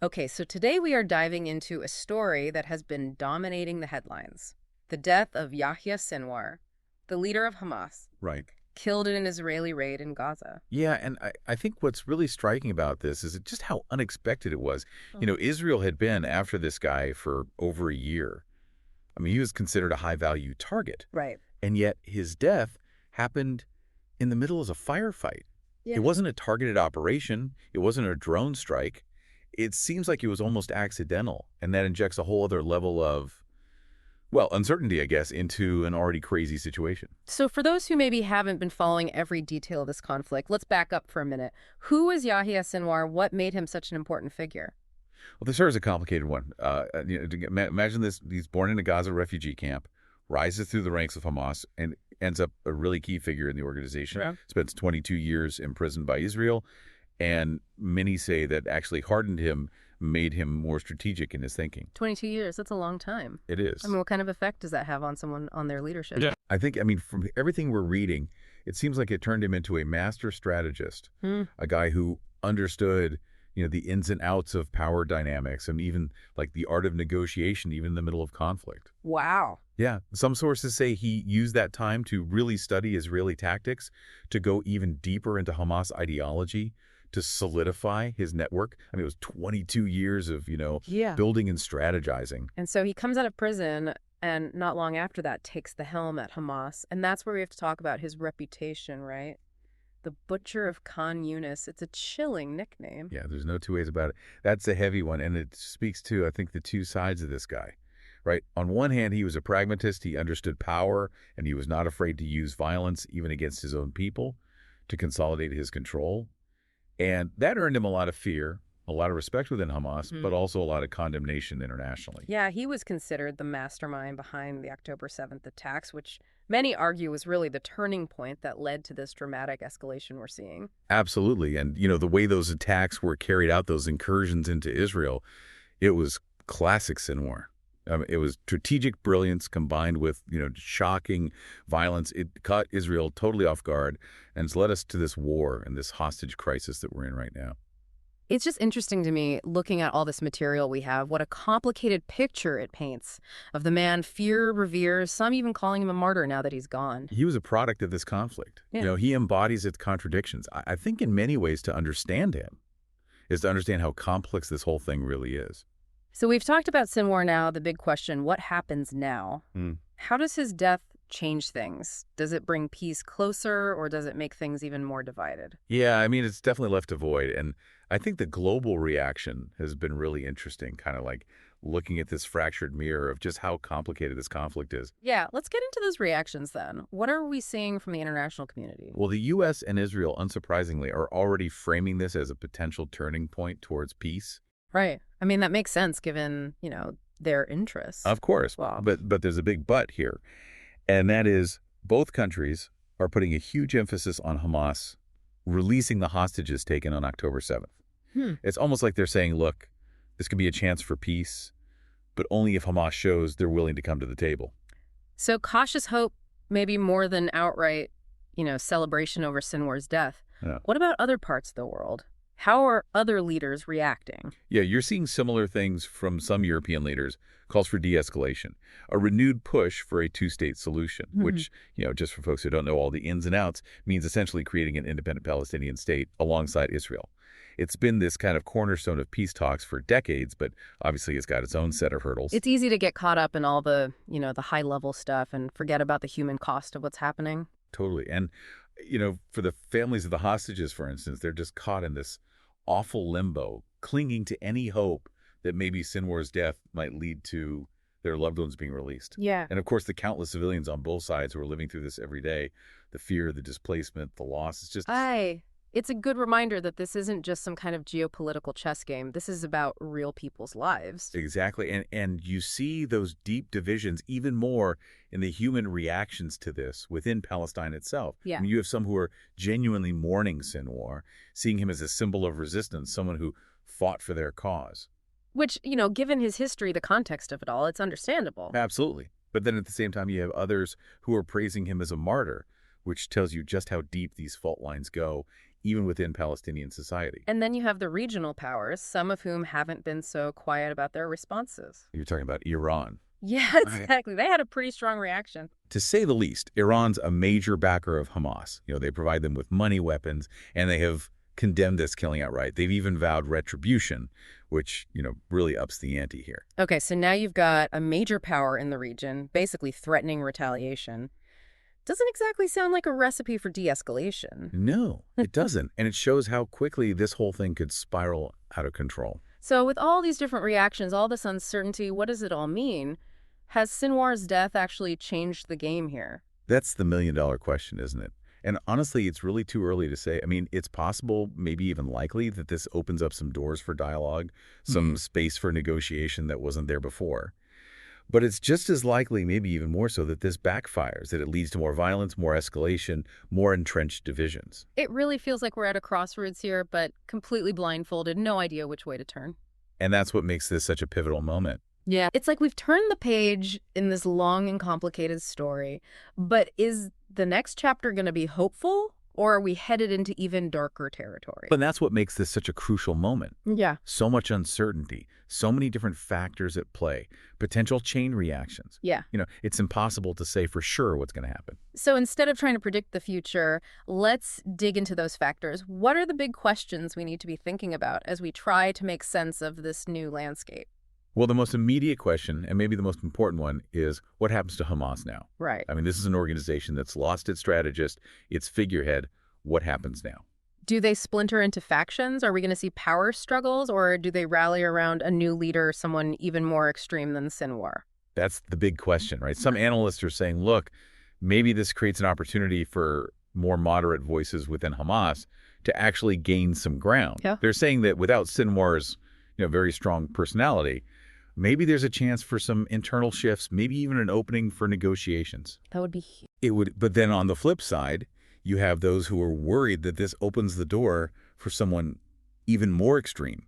Okay, so today we are diving into a story that has been dominating the headlines. The death of Yahya Sinwar, the leader of Hamas, Right. killed in an Israeli raid in Gaza. Yeah, and I think what's really striking about this is just how unexpected it was. Mm. Israel had been after this guy for over a year. I mean, he was considered a high-value target, Right. and yet his death happened in the middle of a firefight. It Yeah. wasn't a targeted operation. It wasn't a drone strike. It seems like it was almost accidental, and that injects a whole other level of, well, uncertainty, I guess, into an already crazy situation. So for those who maybe haven't been following every detail of this conflict, let's back up for a minute. Who is Yahya Sinwar? What made him such an important figure? Well, this here is a complicated one. Imagine this: he's born in a Gaza refugee camp, rises through the ranks of Hamas, and ends up a really key figure in the organization. Yeah. Spends 22 years imprisoned by Israel, and many say that actually hardened him, made him more strategic in his thinking. 22 years, that's a long time. It is. I mean, what kind of effect does that have on someone, on their leadership? Yeah. I think, from everything we're reading, it seems like it turned him into a master strategist, a guy who understood the ins and outs of power dynamics and even like the art of negotiation, even in the middle of conflict. Wow. Yeah. Some sources say he used that time to really study Israeli tactics, to go even deeper into Hamas ideology, to solidify his network. I mean, it was 22 years of, Yeah. building and strategizing. And so he comes out of prison and not long after that takes the helm at Hamas. And that's where we have to talk about his reputation, right? The Butcher of Khan Yunis. It's a chilling nickname. Yeah, there's no two ways about it. That's a heavy one, and it speaks to, I think, the two sides of this guy, right? On one hand, he was a pragmatist. He understood power, and he was not afraid to use violence, even against his own people, to consolidate his control. And that earned him a lot of fear, a lot of respect within Hamas, but also a lot of condemnation internationally. Yeah, he was considered the mastermind behind the October 7th attacks, which many argue was really the turning point that led to this dramatic escalation we're seeing. Absolutely. And, the way those attacks were carried out, those incursions into Israel, it was classic Sinwar. It was strategic brilliance combined with, shocking violence. It caught Israel totally off guard, and it's led us to this war and this hostage crisis that we're in right now. It's just interesting to me, looking at all this material we have, what a complicated picture it paints of the man fear reveres, some even calling him a martyr now that he's gone. He was a product of this conflict. Yeah. He embodies its contradictions. I think in many ways to understand him is to understand how complex this whole thing really is. So we've talked about Sinwar now, the big question, what happens now? How does his death change things? Does it bring peace closer, or does it make things even more divided? Yeah, it's definitely left a void. And I think the global reaction has been really interesting, kind of like looking at this fractured mirror of just how complicated this conflict is. Yeah, let's get into those reactions then. What are we seeing from the international community? Well, the U.S. and Israel, unsurprisingly, are already framing this as a potential turning point towards peace. Right. I mean, that makes sense given, their interests. Of course. Wow. But there's a big but here. And that is both countries are putting a huge emphasis on Hamas releasing the hostages taken on October 7th. It's almost like they're saying, look, this could be a chance for peace, but only if Hamas shows they're willing to come to the table. So cautious hope, maybe more than outright, celebration over Sinwar's death. Yeah. What about other parts of the world? How are other leaders reacting? Yeah, you're seeing similar things from some European leaders, calls for de-escalation, a renewed push for a two-state solution, which, just for folks who don't know all the ins and outs, means essentially creating an independent Palestinian state alongside Israel. It's been this kind of cornerstone of peace talks for decades, but obviously it's got its own set of hurdles. It's easy to get caught up in all the, the high-level stuff and forget about the human cost of what's happening. Totally. And, for the families of the hostages, for instance, they're just caught in this awful limbo, clinging to any hope that maybe Sinwar's death might lead to their loved ones being released. Yeah. And of course, the countless civilians on both sides who are living through this every day, the fear, the displacement, the loss, it's just... It's a good reminder that this isn't just some kind of geopolitical chess game. This is about real people's lives. Exactly. And you see those deep divisions even more in the human reactions to this within Palestine itself. Yeah. I mean, you have some who are genuinely mourning Sinwar, seeing him as a symbol of resistance, someone who fought for their cause. Which, given his history, the context of it all, it's understandable. Absolutely. But then at the same time, you have others who are praising him as a martyr, which tells you just how deep these fault lines go, even within Palestinian society. And then you have the regional powers, some of whom haven't been so quiet about their responses. You're talking about Iran. Yeah, Right. exactly. They had a pretty strong reaction. To say the least, Iran's a major backer of Hamas. They provide them with money, weapons, and they have condemned this killing outright. They've even vowed retribution, which, really ups the ante here. Okay, so now you've got a major power in the region, basically threatening retaliation. Doesn't exactly sound like a recipe for de-escalation. No, it doesn't. And it shows how quickly this whole thing could spiral out of control. So with all these different reactions, all this uncertainty, what does it all mean? Has Sinwar's death actually changed the game here? That's the million-dollar question, isn't it? And honestly, it's really too early to say. I mean, it's possible, maybe even likely, that this opens up some doors for dialogue, some space for negotiation that wasn't there before. But it's just as likely, maybe even more so, that this backfires, that it leads to more violence, more escalation, more entrenched divisions. It really feels like we're at a crossroads here, but completely blindfolded, no idea which way to turn. And that's what makes this such a pivotal moment. Yeah. It's like we've turned the page in this long and complicated story, but is the next chapter going to be hopeful, or are we headed into even darker territory? But that's what makes this such a crucial moment. Yeah. So much uncertainty, so many different factors at play, potential chain reactions. Yeah. It's impossible to say for sure what's going to happen. So instead of trying to predict the future, let's dig into those factors. What are the big questions we need to be thinking about as we try to make sense of this new landscape? Well, the most immediate question, and maybe the most important one, is what happens to Hamas now? Right. I mean, this is an organization that's lost its strategist, its figurehead. What happens now? Do they splinter into factions? Are we going to see power struggles, or do they rally around a new leader, someone even more extreme than Sinwar? That's the big question, right? Some analysts are saying, look, maybe this creates an opportunity for more moderate voices within Hamas to actually gain some ground. Yeah. They're saying that without Sinwar's, very strong personality, maybe there's a chance for some internal shifts, maybe even an opening for negotiations. That would be... It would, but then on the flip side, you have those who are worried that this opens the door for someone even more extreme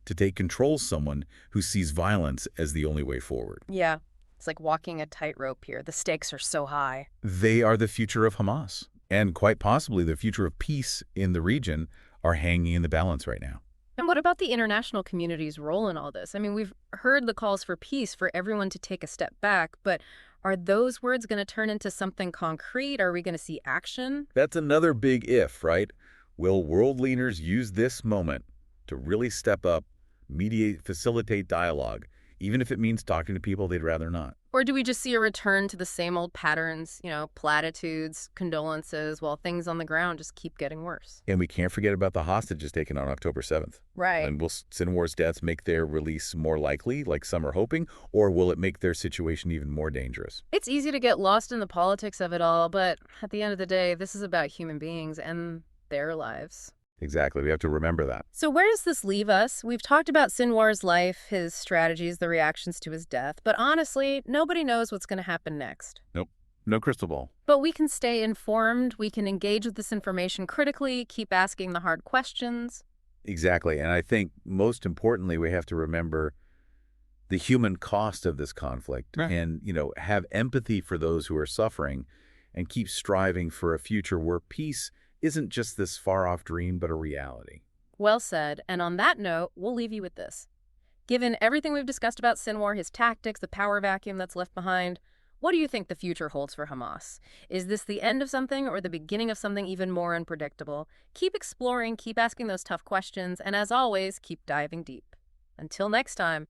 to take control, someone who sees violence as the only way forward. Yeah. It's like walking a tightrope here. The stakes are so high. They are the future of Hamas, and quite possibly the future of peace in the region are hanging in the balance right now. And what about the international community's role in all this? I mean, we've heard the calls for peace, for everyone to take a step back, but are those words going to turn into something concrete? Are we going to see action? That's another big if, right? Will world leaders use this moment to really step up, mediate, facilitate dialogue, even if it means talking to people they'd rather not? Or do we just see a return to the same old patterns, platitudes, condolences, while things on the ground just keep getting worse? And we can't forget about the hostages taken on October 7th. Right. And will Sinwar's deaths make their release more likely, like some are hoping, or will it make their situation even more dangerous? It's easy to get lost in the politics of it all, but at the end of the day, this is about human beings and their lives. Exactly. We have to remember that. So where does this leave us? We've talked about Sinwar's life, his strategies, the reactions to his death, but honestly, nobody knows what's going to happen next. Nope. No crystal ball. But we can stay informed, we can engage with this information critically, keep asking the hard questions. Exactly. And I think most importantly, we have to remember the human cost of this conflict and, have empathy for those who are suffering and keep striving for a future where peace isn't just this far-off dream, but a reality. Well said. And on that note, we'll leave you with this. Given everything we've discussed about Sinwar, his tactics, the power vacuum that's left behind, what do you think the future holds for Hamas? Is this the end of something or the beginning of something even more unpredictable? Keep exploring, keep asking those tough questions, and as always, keep diving deep. Until next time.